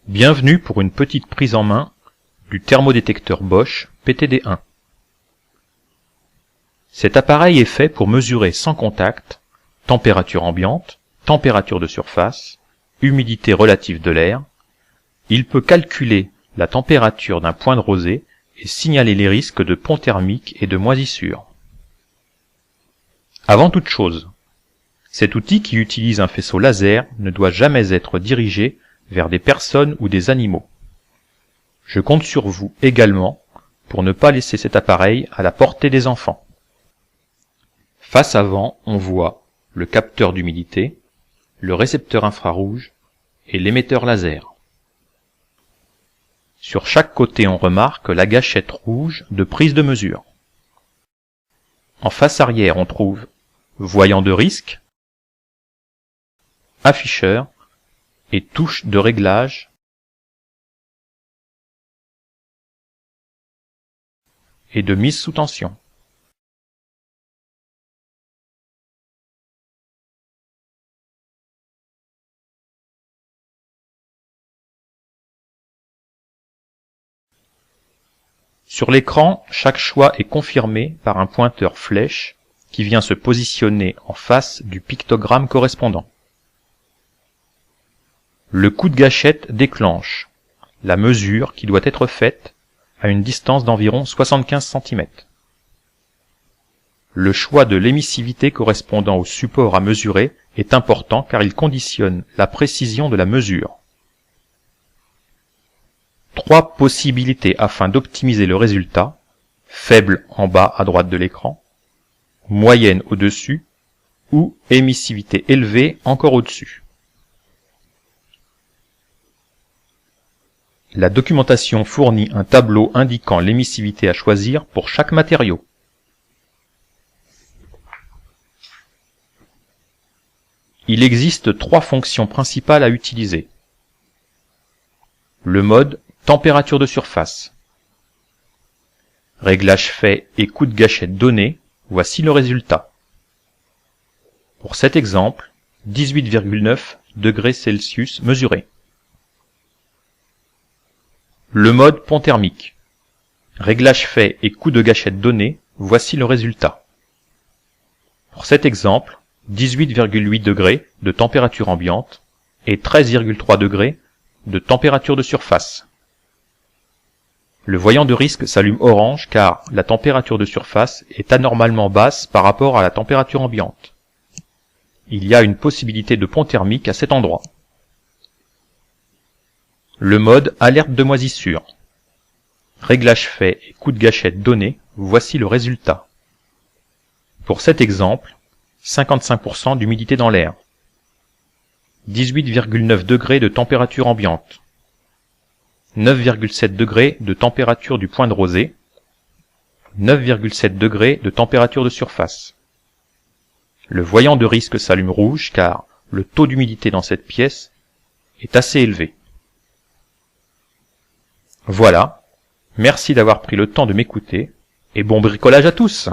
Bienvenue pour une petite prise en main du thermodétecteur Bosch PTD1. Cet appareil est fait pour mesurer sans contact température ambiante, température de surface, humidité relative de l'air. Il peut calculer la température d'un point de rosée et signaler les risques de pont thermique et de moisissure. Avant toute chose, cet outil qui utilise un faisceau laser ne doit jamais être dirigé vers des personnes ou des animaux. Je compte sur vous également pour ne pas laisser cet appareil à la portée des enfants. Face avant, on voit le capteur d'humidité, le récepteur infrarouge et l'émetteur laser. Sur chaque côté, on remarque la gâchette rouge de prise de mesure. En face arrière, on trouve voyant de risque, afficheur et touche de réglage et de mise sous tension. Sur l'écran, chaque choix est confirmé par un pointeur flèche qui vient se positionner en face du pictogramme correspondant. Le coup de gâchette déclenche la mesure qui doit être faite à une distance d'environ 75 cm. Le choix de l'émissivité correspondant au support à mesurer est important car il conditionne la précision de la mesure. 3 possibilités afin d'optimiser le résultat: faible en bas à droite de l'écran, moyenne au-dessus ou émissivité élevée encore au-dessus. La documentation fournit un tableau indiquant l'émissivité à choisir pour chaque matériau. Il existe 3 fonctions principales à utiliser. Le mode température de surface. Réglage fait et coup de gâchette donné, voici le résultat. Pour cet exemple, 18,9 degrés Celsius mesurés. Le mode pont thermique. Réglage fait et coup de gâchette donné, voici le résultat. Pour cet exemple, 18,8 degrés de température ambiante et 13,3 degrés de température de surface. Le voyant de risque s'allume orange car la température de surface est anormalement basse par rapport à la température ambiante. Il y a une possibilité de pont thermique à cet endroit. Le mode alerte de moisissure. Réglage fait et coup de gâchette donné, voici le résultat. Pour cet exemple, 55% d'humidité dans l'air, 18,9 degrés de température ambiante, 9,7 degrés de température du point de rosée, 9,7 degrés de température de surface. Le voyant de risque s'allume rouge car le taux d'humidité dans cette pièce est assez élevé. Voilà, merci d'avoir pris le temps de m'écouter et bon bricolage à tous!